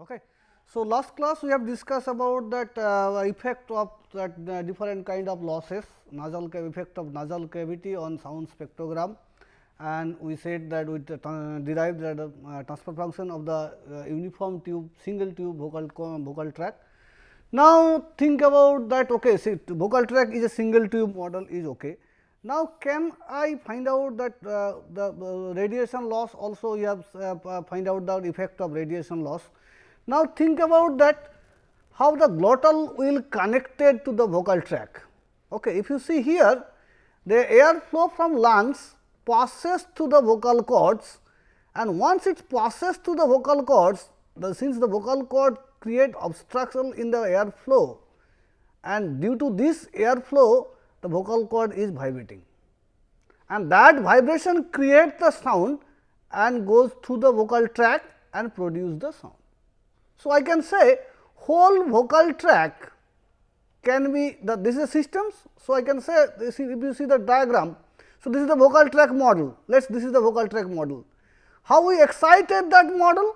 Okay. So, last class we have discussed about that effect of that different kind of losses, nasal effect of nasal cavity on sound spectrogram, and we said that we derived that transfer function of the uniform tube single tube vocal tract. Now, think about that. Okay, see, vocal tract is a single tube model is okay. Now, can I find out that the radiation loss also you have find out the effect of radiation loss. Now, think about that how the glottal will connected to the vocal tract. Okay. If you see here, the air flow from lungs passes to the vocal cords, and once it passes to the vocal cords, since the vocal cord create obstruction in the air flow, and due to this air flow the vocal cord is vibrating, and that vibration creates the sound and goes through the vocal tract and produce the sound. So, I can say whole vocal tract can be this is systems. So, I can say if you see the diagram. So, this is the vocal tract model, this is the vocal tract model. How we excited that model?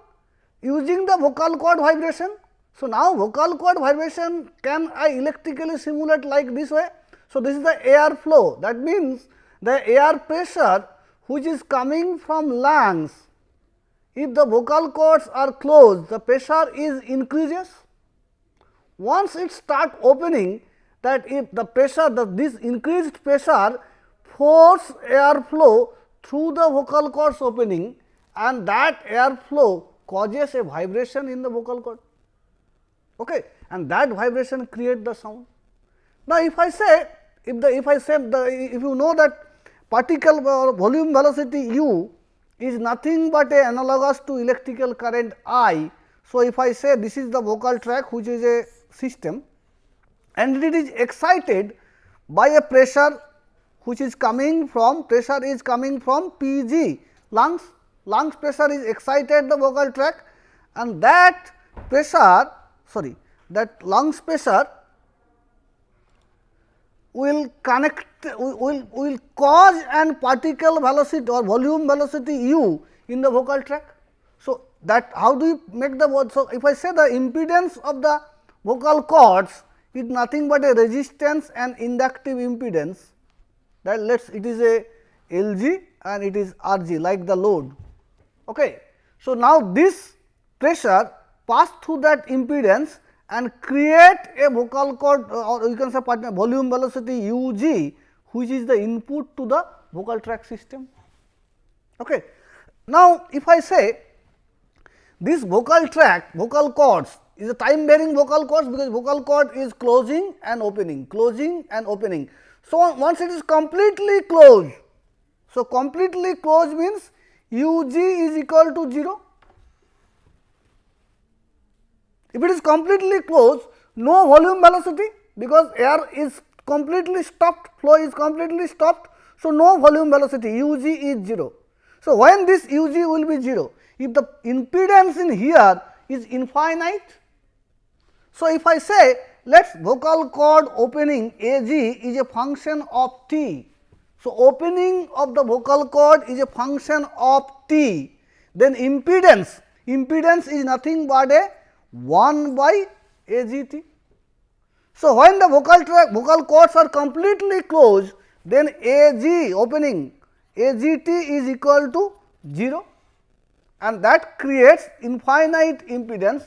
Using the vocal cord vibration. So, now vocal cord vibration can I electrically simulate like this way. So, this is the air flow, that means the air pressure which is coming from lungs. If the vocal cords are closed, the pressure is increases. Once it start opening, that if the pressure this increased pressure force air flow through the vocal cords opening, and that air flow causes a vibration in the vocal cord, okay, and that vibration create the sound. Now, if I say if you know that particle volume velocity u is nothing but a analogous to electrical current I. So, if I say this is the vocal tract which is a system, and it is excited by a pressure which is coming from Pg, lungs pressure is excited the vocal tract, and that pressure that lungs pressure will connect will cause an particle velocity or volume velocity u in the vocal tract. So, that how do you make the word? So, if I say the impedance of the vocal cords is nothing but a resistance and inductive impedance, that it is a Lg and it is Rg like the load. Okay. So, now this pressure pass through that impedance and create a vocal cord or you can say volume velocity u g, which is the input to the vocal tract system. Okay. Now, if I say this vocal tract, vocal cords is a time varying vocal cords, because vocal cord is closing and opening, closing and opening. So, once it is completely closed, so completely closed means u g is equal to 0. If it is completely closed, no volume velocity, because air is completely stopped, flow is completely stopped. So, no volume velocity u g is 0. So, when this u g will be 0? If the impedance in here is infinite. So, if I say let us vocal cord opening A g is a function of t. So, opening of the vocal cord is a function of t, then impedance is nothing but a 1 by A g t. So, when the vocal cords are completely closed, then A g opening A g t is equal to 0, and that creates infinite impedance.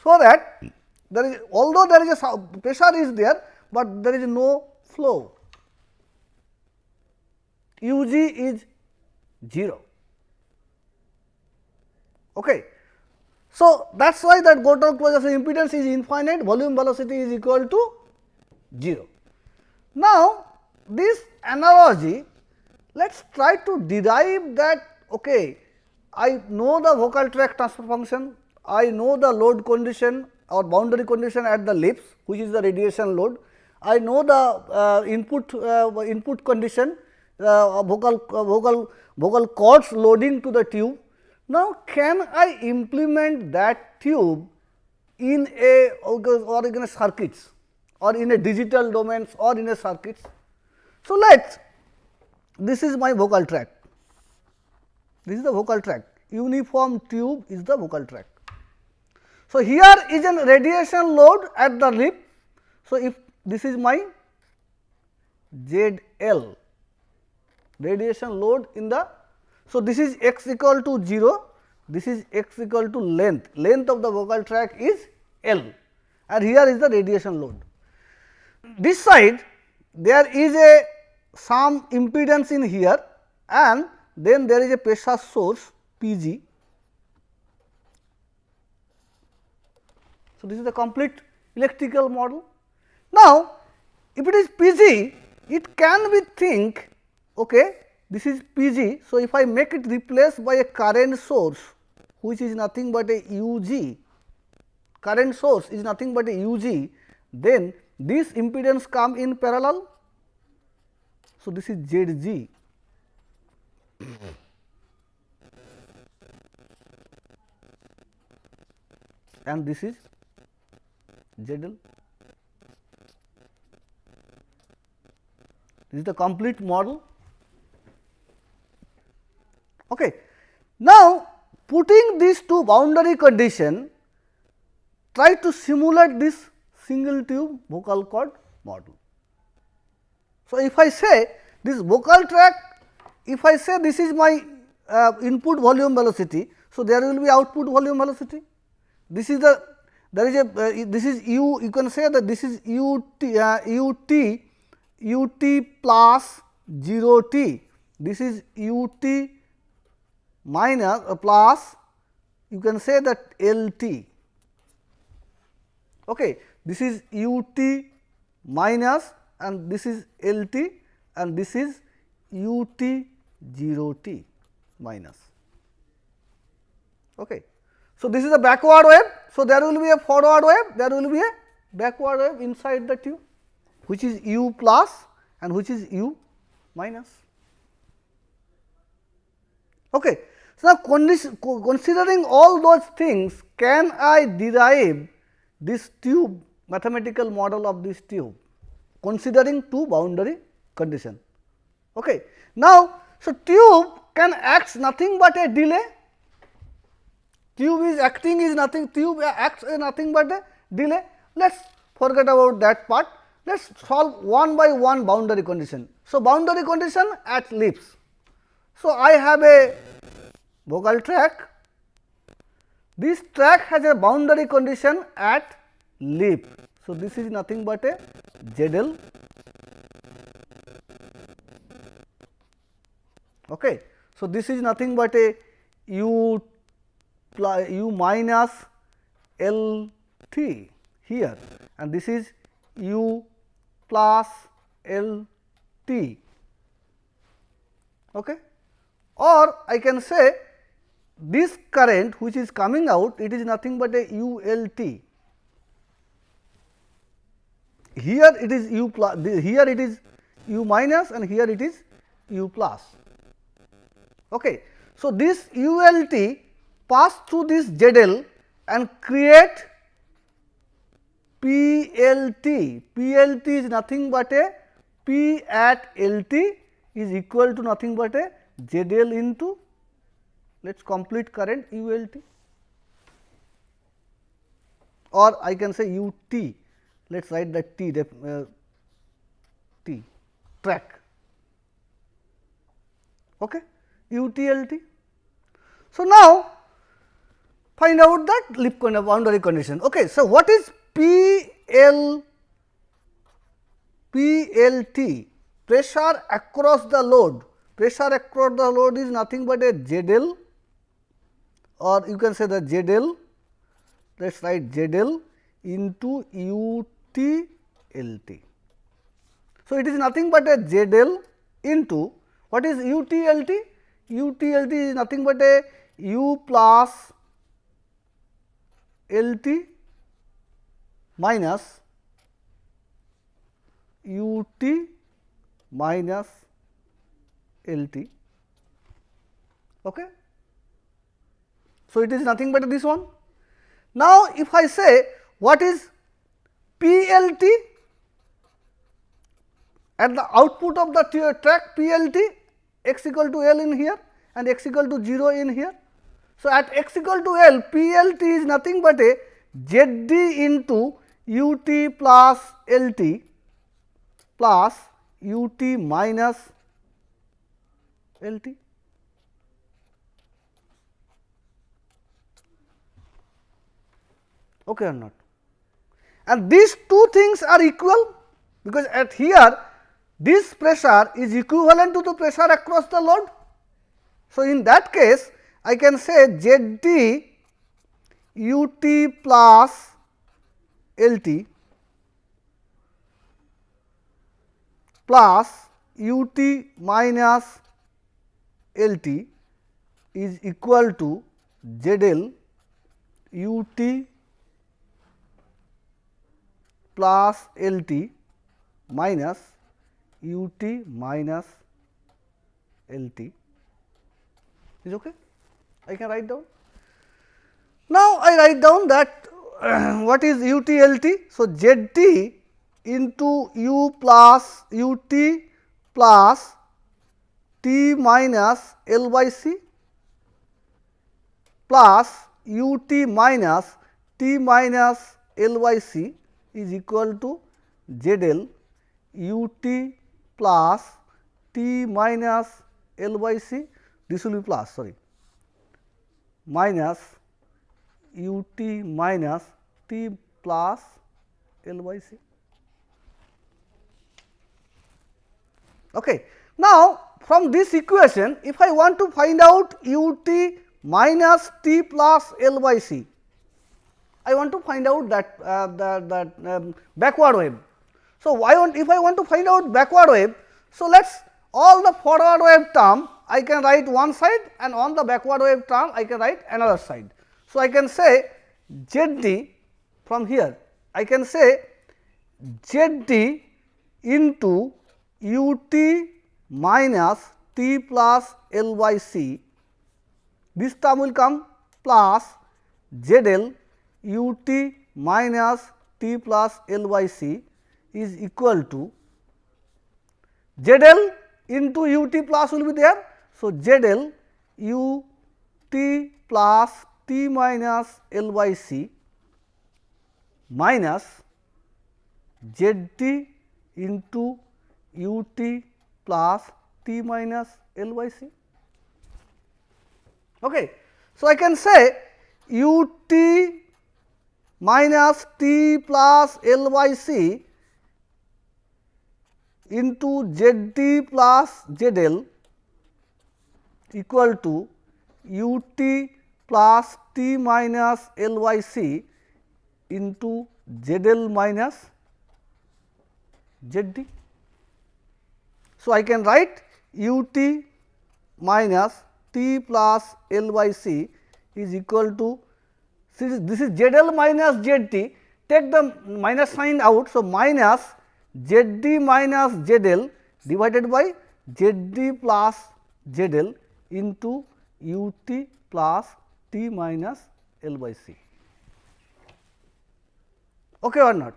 So, that there is, although there is a pressure is there, but there is no flow, u g is 0. Okay. So, that is why that Glottal closure impedance is infinite, volume velocity is equal to 0. Now, this analogy, let us try to derive that. Okay, I know the vocal tract transfer function, I know the load condition or boundary condition at the lips, which is the radiation load. I know the input condition, vocal cords loading to the tube. Now, can I implement that tube in a or in a circuits or in a digital domains or in a circuits? So, this is my vocal tract, this is the vocal tract, uniform tube is the vocal tract. So, here is a radiation load at the lip. So, if this is my ZL radiation load in the, so this is x equal to 0, this is x equal to length of the vocal tract is L, and here is the radiation load. This side there is a some impedance in here, and then there is a pressure source Pg. So, this is the complete electrical model. Now, if it is Pg, it can be think, okay, this is Pg. So, if I make it replaced by a current source which is nothing but a Ug, current source is nothing but a Ug, then this impedance come in parallel. So, this is Zg. And this is ZL. This is the complete model. Okay. Now, putting these two boundary condition, try to simulate this single tube vocal cord model. So, if I say this vocal tract, if I say this is my input volume velocity, so there will be output volume velocity. This is the, there is a this is u, you can say that this is ut plus 0 t, this is ut minus plus, you can say that LT. Okay. This is ut minus and this is LT and this is ut 0 t minus. Okay. So, this is a backward wave. So, there will be a forward wave, there will be a backward wave inside the tube, which is u plus and which is u minus. Okay. So, now considering all those things, can I derive this tube mathematical model of this tube considering two boundary condition. Okay. Now, so tube can act nothing but a delay. Tube is acting is nothing, tube acts as nothing but a delay. Let us forget about that part. Let us solve one by one boundary condition. So, boundary condition at lips. So, I have a vocal tract. This tract has a boundary condition at lip. So, this is nothing but a ZL. Okay. So, this is nothing but a u minus LT here, and this is u plus LT. Okay. Or I can say this current which is coming out, it is nothing but a ULT. Here it is u plus, here it is u minus and here it is u plus. Okay. So, this ULT pass through this ZL and create PLT. PLT is nothing but a P at LT is equal to nothing but a ZL into, let us complete current ULT, or I can say UT. Let us write that T, T track. Okay. UTLT. So, now find out that lip boundary condition. Okay. So, what is PLT? Pressure across the load. Pressure across the load is nothing but a ZL, or you can say the ZL. Let us write ZL into UTLT. So, it is nothing but a ZL into, what is UTLT? UTLT is nothing but a U plus LT minus UT minus LT. Okay. So, it is nothing but this one. Now, if I say what is PLT at the output of the tract PLT, x equal to L in here and x equal to 0 in here. So, at x equal to L, PLT is nothing but a ZD into UT plus LT plus UT minus LT. Okay or not? And these two things are equal, because at here this pressure is equivalent to the pressure across the load. So, in that case I can say ZD UT plus LT plus UT minus LT is equal to ZL UT plus LT minus UT minus LT is okay. I can write down. Now, I write down that what is UT LT. So, ZT into U plus UT plus T minus L by C plus UT minus T minus L by C is equal to ZL UT plus T minus L by C, this will be plus, sorry, minus UT minus T plus L by C. Okay. Now, from this equation, if I want to find out UT minus T plus L by C, I want to find out that backward wave. So, if I want to find out backward wave, so let us all the forward wave term I can write one side, and on the backward wave term I can write another side. So, I can say ZD from here, I can say ZD into UT minus T plus L by C, this term will come plus ZL UT minus T plus L by C is equal to ZL into UT plus will be there. So, ZL UT plus T minus L by C minus ZT into UT plus T minus L by C. Okay. So, I can say UT minus T plus L by C into ZT plus ZL equal to UT plus T minus L by C into ZL minus ZD. So, I can write UT minus T plus L by C is equal to, this is ZL minus ZT, take the minus sign out. So, minus ZD minus ZL divided by ZD plus ZL into UT plus T minus L by C. Okay or not?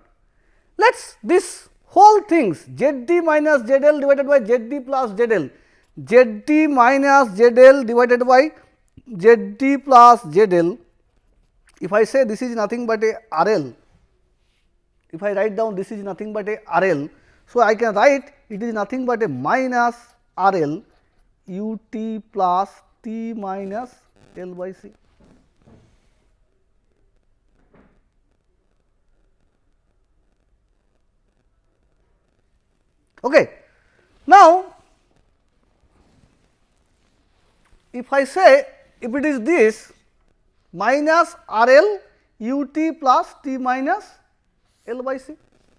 Let us this whole things ZD minus ZL divided by ZD plus ZL, ZD minus ZL divided by ZD plus ZL. If I say this is nothing but a RL, if I write down this is nothing but a RL, so I can write it is nothing but a minus RL UT plus T minus L by C. Okay. Now, if I say if it is this minus RL UT plus T minus L by C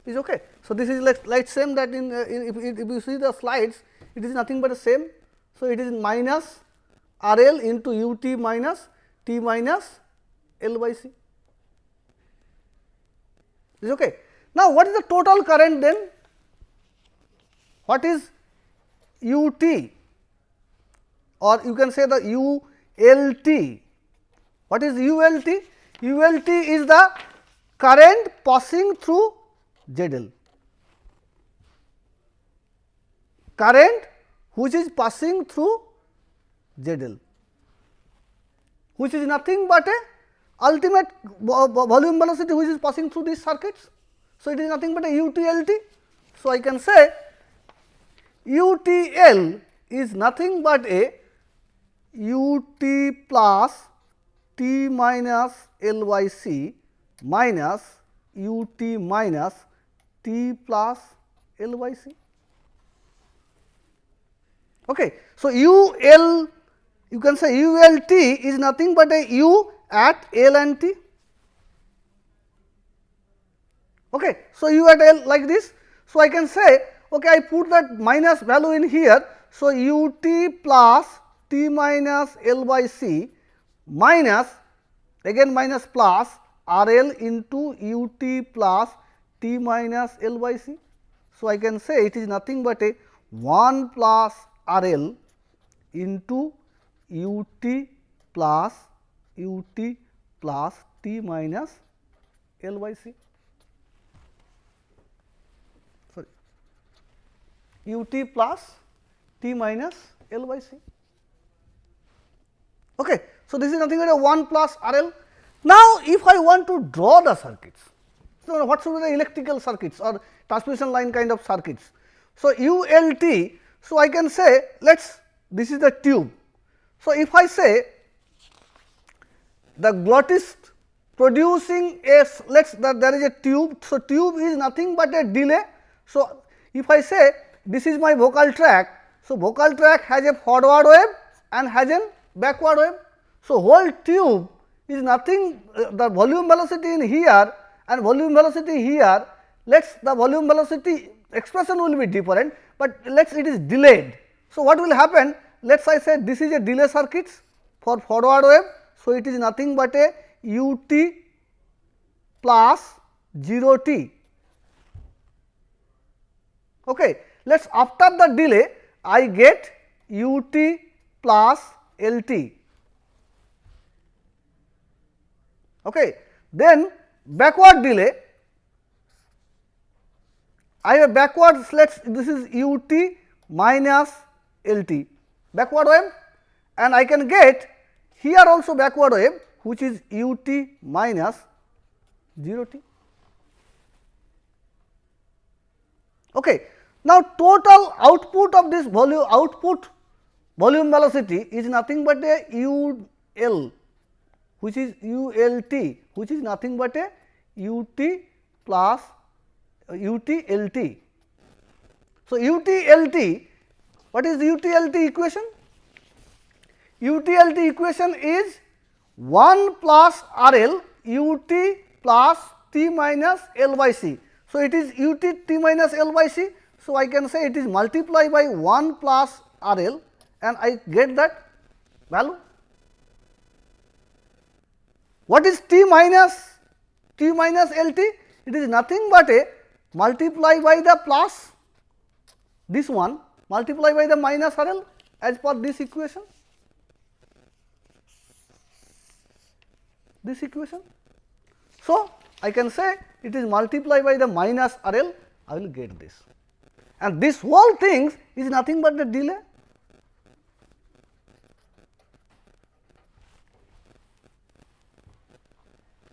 is okay. So, this is like same that if you see the slides, it is nothing but the same. So, it is minus RL into UT minus T minus L by C is okay. Now, what is the total current then? What is UT, or you can say the ULT. What is ULT? ULT is the current passing through ZL, current which is passing through ZL, which is nothing but a ultimate volume velocity which is passing through these circuits. So, it is nothing but a UTLT. So, I can say UTL is nothing but a UT plus T minus L by C minus UT minus T plus L by C. Okay. So, UL, you can say ULT is nothing but a U at L and T. Okay. So, U at L like this. So, I can say okay, I put that minus value in here. So, UT plus T minus L by C minus again minus plus RL into UT plus T minus L by C. So, I can say it is nothing but a 1 plus RL into UT plus T minus L by C. Sorry, UT plus T minus L by C. Okay. So, this is nothing but a 1 plus RL. Now, if I want to draw the circuits, so what should be the electrical circuits or transmission line kind of circuits. So, ULT, so I can say this is the tube. So, if I say the glottis producing a that there is a tube. So, tube is nothing but a delay. So, if I say this is my vocal tract. So, vocal tract has a forward wave and has a backward wave. So, whole tube is nothing the volume velocity in here and volume velocity here, the volume velocity expression will be different, but it is delayed. So, what will happen? I say this is a delay circuits for forward wave. So, it is nothing but a UT plus 0 t. Okay. After the delay I get UT plus LT. Okay. Then backward delay, I have backward this is UT minus LT backward wave, and I can get here also backward wave which is UT minus 0 t. Okay. Now, total output of this volume velocity is nothing but a UL which is ULT, which is nothing but a UT plus UTLT. So, UTLT, what is the UTLT equation? UTLT equation is 1 plus RL UT plus T minus L by C. So, it is UT T minus L by C. So, I can say it is multiplied by 1 plus RL and I get that value. What is T minus LT? It is nothing but a multiply by the plus this one multiply by the minus RL as per this equation. So, I can say it is multiplied by the minus RL, I will get this, and this whole thing is nothing but the delay.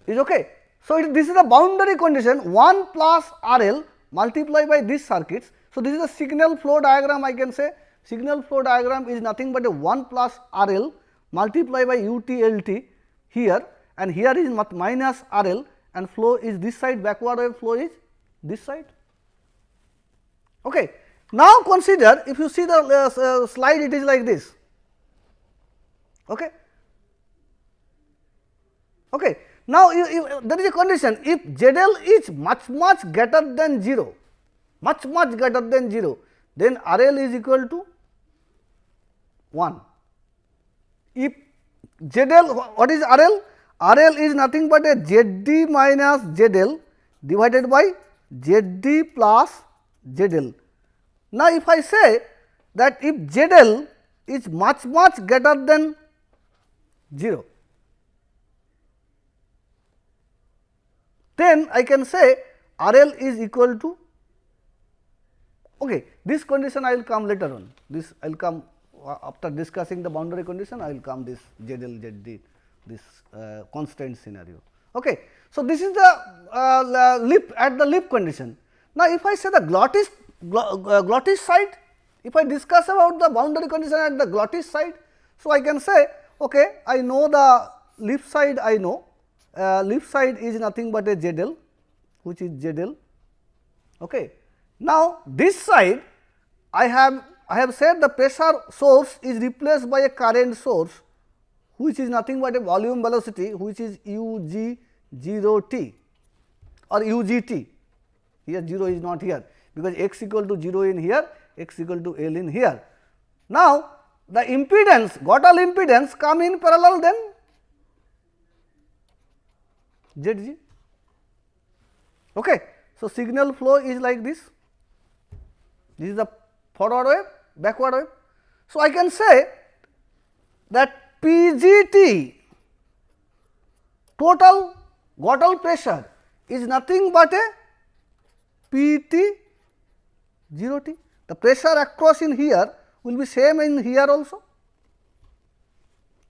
Is okay. So, this is the boundary condition 1 plus RL multiplied by these circuits. So, this is a signal flow diagram, I can say signal flow diagram is nothing but a 1 plus RL multiplied by UTLT here, and here is minus RL and flow is this side, backward wave flow is this side. Okay. Now, consider if you see the slide, it is like this. Okay. Okay. Now, there is a condition if ZL is much greater than 0, then RL is equal to 1. If ZL, what is RL? RL is nothing but a ZD minus ZL divided by ZD plus ZL. Now, if I say that if ZL is much greater than 0, then I can say RL is equal to, okay, this condition I will come later on, this I will come after discussing the boundary condition, I will come this ZL, ZD. this constant scenario. Okay. So, this is the lip at the lip condition. Now, if I say the glottis side, if I discuss about the boundary condition at the glottis side, so I can say okay, I know the lip side, I know lip side is nothing but a ZL, which is ZL. Okay. Now, this side I have said the pressure source is replaced by a current source, which is nothing but a volume velocity, which is UG0T or UGT. Here 0 is not here, because x equal to 0 in here, x equal to L in here. Now, the impedance, Glottal impedance come in parallel, then ZG. Okay. So, signal flow is like this. This is the forward wave, backward wave. So, I can say that PGT, total Glottal pressure, is nothing but a PT 0T. The pressure across in here will be same in here also,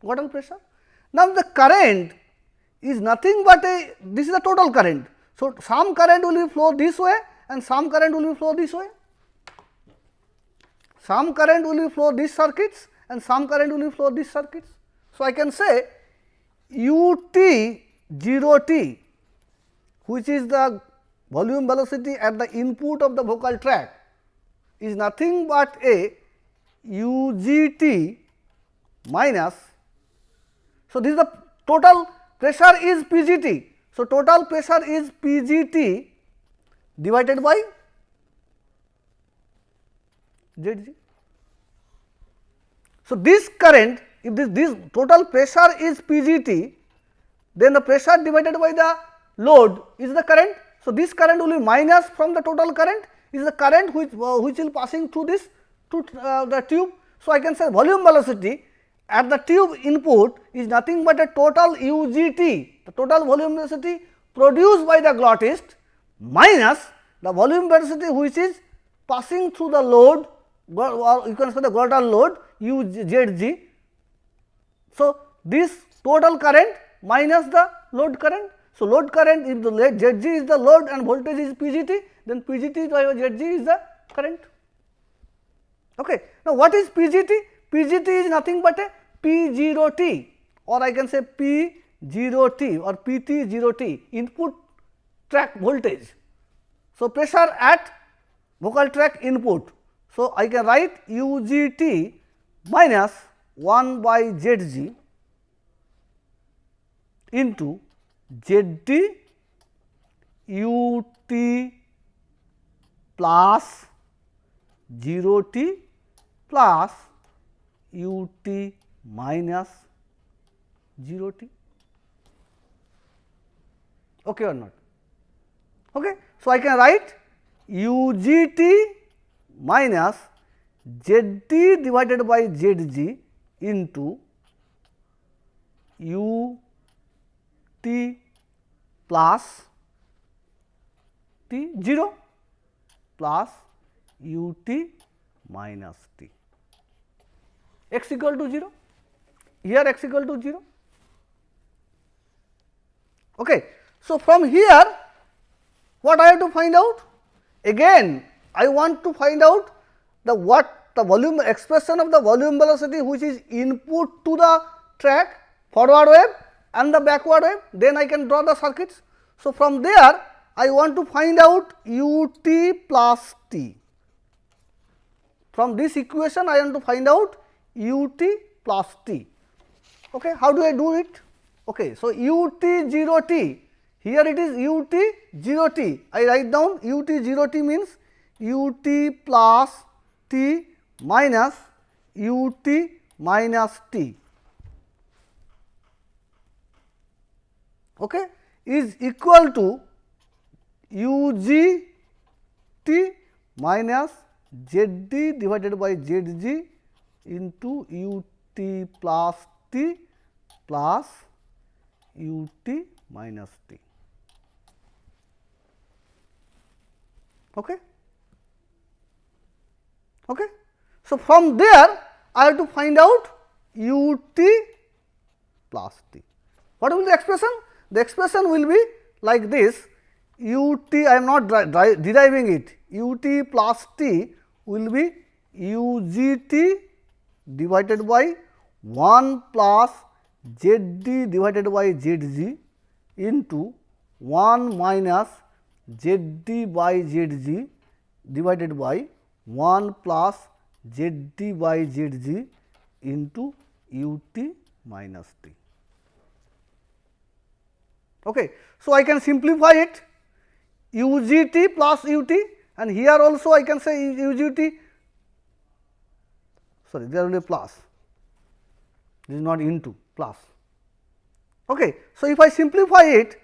Glottal pressure. Now, the current is nothing but a, this is the total current. So, some current will be flow this way and some current will be flow this way. Some current will be flow these circuits and some current will be flow these circuits. So, I can say ut 0t, which is the volume velocity at the input of the vocal tract, is nothing but a ugt minus. So, this is the total pressure is Pgt. So, total pressure is Pgt divided by Zg. So, this current, if this total pressure is Pgt, then the pressure divided by the load is the current. So, this current will be minus from the total current, is the current which will passing through this to the tube. So, I can say volume velocity at the tube input is nothing but a total UGT, the total volume velocity produced by the glottist, minus the volume velocity which is passing through the load, or you can say the Glottal load UZG. So, this total current minus the load current. So, load current, if the Zg is the load and voltage is Pgt, then Pgt by Zg is the current. Okay. Now, what is Pgt? Pgt is nothing but a P0T, or I can say P0T or PT0T, input tract voltage. So, pressure at vocal tract input. So, I can write UGT minus 1 by Zg into Zd ut plus 0t plus ut minus 0t. Okay or not? Okay. So, I can write ugt minus Zd divided by Zg into ut plus t 0 plus ut minus t, x equal to 0, here x equal to 0. Okay. So, from here what I have to find out? Again I want to find out the volume expression of the volume velocity which is input to the track, forward wave and the backward wave, then I can draw the circuits. So, from there I want to find out ut plus t. From this equation I want to find out ut plus t. Okay. How do I do it? Okay. So, ut 0t, here it is ut 0t, I write down ut 0t means ut plus t minus ut minus t, okay, is equal to UG t minus Zd divided by Zg into ut plus t plus ut minus t. Okay. Okay. So, from there I have to find out ut plus t. What will be the expression? The expression will be like this, u t, I am not deriving it, u t plus t will be u g t divided by 1 plus z d divided by z g into 1 minus z d by z g divided by 1 plus z d by z g into u t minus t. Okay. So, I can simplify it, u g t plus u t, and here also I can say u g t, sorry, there will be plus, this is not into, plus. Okay. So, if I simplify it,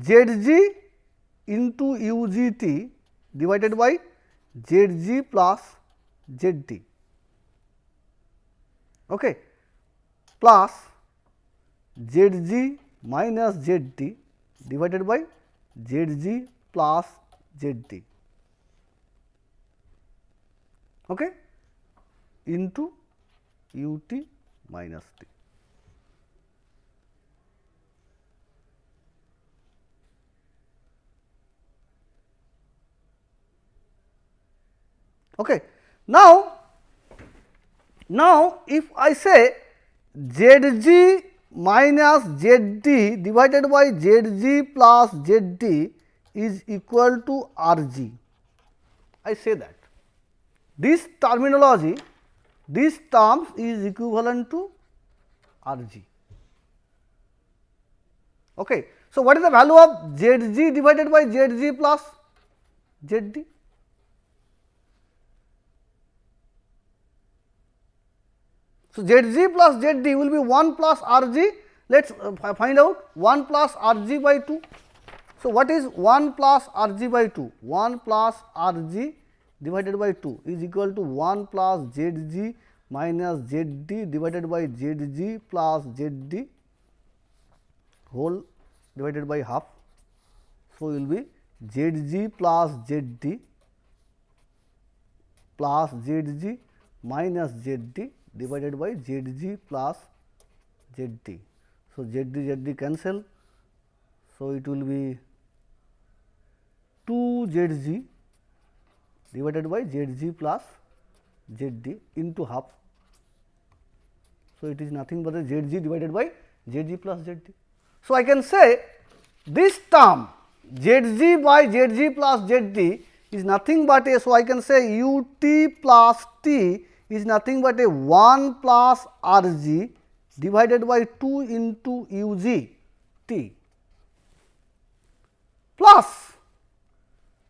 z g into u g t divided by z g plus z t, okay, plus z g minus z t divided by z g plus z t, okay, into u t minus t. Okay. Now, if I say z g minus z d divided by z g plus z d is equal to r g, I say that this terminology, this terms is equivalent to r g. Okay. So, what is the value of z g divided by z g plus z d? So, z g plus z d will be 1 plus r g, let us find out 1 plus r g by 2. So, what is 1 plus r g by 2? 1 plus r g divided by 2 is equal to 1 plus z g minus z d divided by z g plus z d whole divided by half. So, will be z g plus z d plus z g minus z d divided by z g plus z d. So, z d cancel. So, it will be 2 z g divided by z g plus z d into half. So, it is nothing but a z g divided by z g plus z d. So, I can say this term z g by z g plus z d is nothing but a, so I can say u t plus t is nothing but a 1 plus r g divided by 2 into u g t plus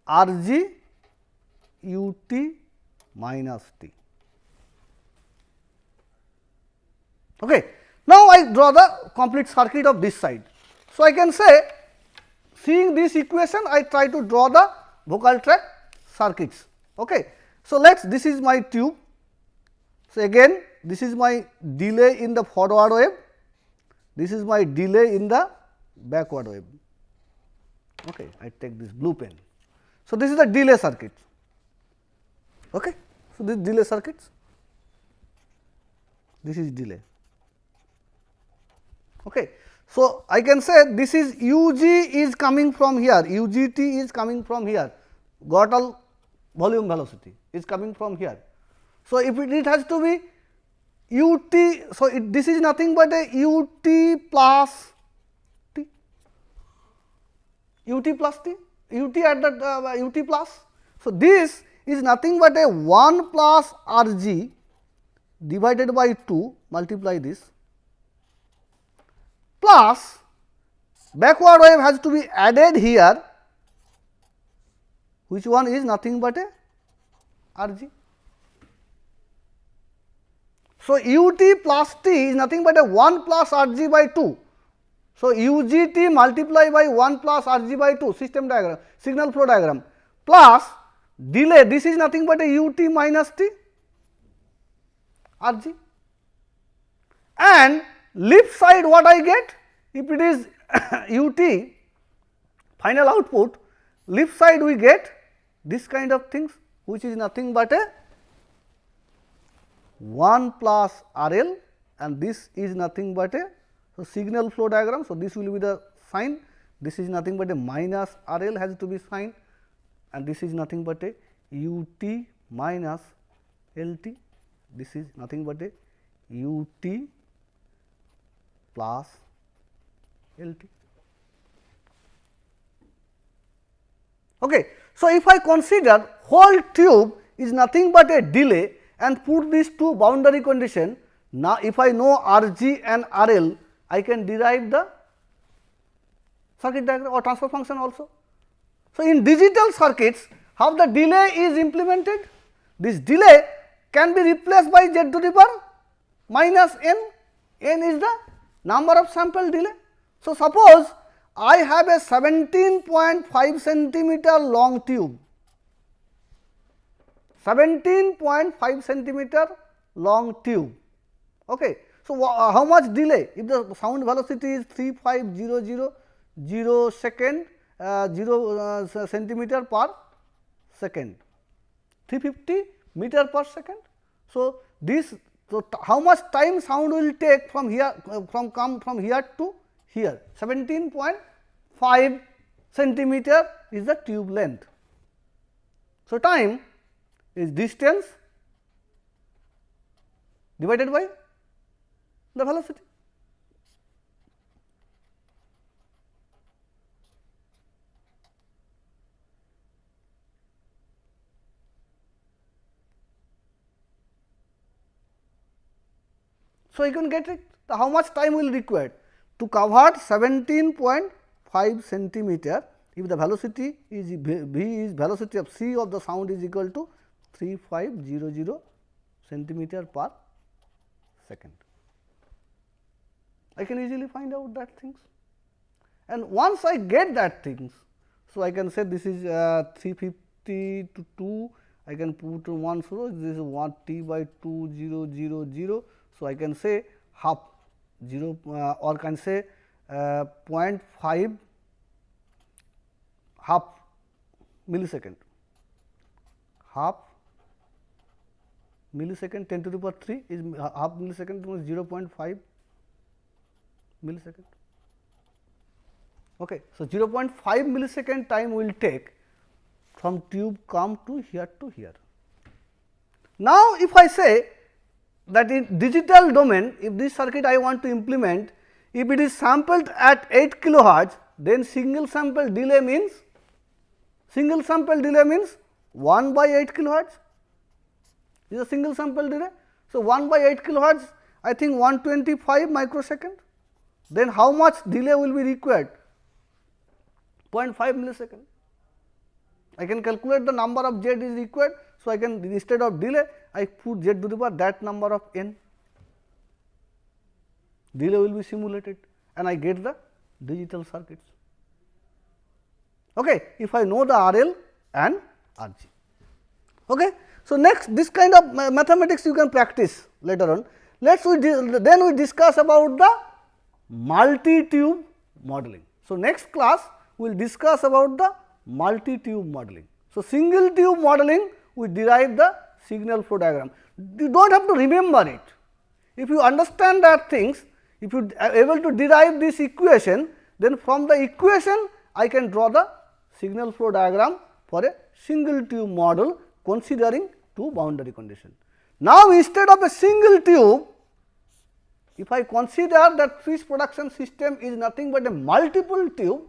r g u t minus t. Okay. Now, I draw the complete circuit of this side. So, I can say, seeing this equation, I try to draw the vocal tract circuits. Okay. So, this is my tube. So, again this is my delay in the forward wave, this is my delay in the backward wave. Okay. I take this blue pen. So, this is the delay circuit. Okay. So, this delay circuits, this is delay. Okay. So, I can say this is u g is coming from here, u g t is coming from here, Glottal volume velocity is coming from here. So, if it has to be u t, so this is nothing but a u t plus t, u t plus t, u t at the u t plus. So, this is nothing but a 1 plus r g divided by 2, multiply this, plus backward wave has to be added here, which one is nothing but a r g. So, u t plus t is nothing but a 1 plus r g by 2. So, u g t multiply by 1 plus r g by 2, system diagram, signal flow diagram, plus delay, this is nothing but a u t minus t r g, and left side what I get, if it is u t final output, left side we get this kind of things, which is nothing but a 1 plus R L, and this is nothing but a So, signal flow diagram. So, this will be the sign, this is nothing but a minus R L has to be sign, and this is nothing but a U T minus L T, this is nothing but a U T plus L T. Okay. So, if I consider whole tube is nothing but a delay and put these two boundary condition, now if I know R G and R L, I can derive the circuit diagram or transfer function also. So, in digital circuits, how the delay is implemented? This delay can be replaced by z to the power minus n, n is the number of sample delay. So, suppose I have a 17.5 centimeter long tube, 17.5 centimeter long tube. Okay. So, how much delay? If the sound velocity is 35000 second 0 centimeter per second, 350 meter per second. So, this, so how much time sound will take from here, come from here to here? 17.5 centimeter is the tube length. So, time is distance divided by the velocity. So, you can get it, how much time will require to cover 17.5 centimeter if the velocity is v is velocity of c of the sound is equal to 3500 centimeter per second. I can easily find out that things, and once I get that things, so I can say this is 350 to 2, I can put 1 so this is 1 t by 2000. So, I can say half 0 or can say 0.5 half millisecond, half millisecond 10 to the power 3 is half millisecond means 0.5 millisecond. Okay. So, 0.5 millisecond time will take from tube come to here to here. Now, if I say that in digital domain, if this circuit I want to implement, if it is sampled at 8 kilohertz, then single sample delay means 1 by 8 kilohertz is a single sample delay. So, 1 by 8 kilohertz I think 125 microsecond, then how much delay will be required? 0.5 millisecond. I can calculate the number of z is required. So, I can instead of delay I put z to the power that number of n, delay will be simulated and I get the digital circuits. Okay. If I know the RL and RG. Okay. So, next this kind of mathematics you can practice later on. Then we discuss about the multi-tube modeling. So, next class we will discuss about the multi-tube modeling. So, single tube modeling we derive the signal flow diagram. You do not have to remember it. If you understand that things, if you are able to derive this equation, then from the equation I can draw the signal flow diagram for a single tube model considering two boundary conditions. Now, instead of a single tube, if I consider that fish production system is nothing but a multiple tube,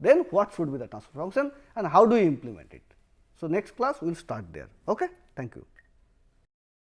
then what should be the transfer function and how do you implement it? So, next class we will start there. Okay? Thank you.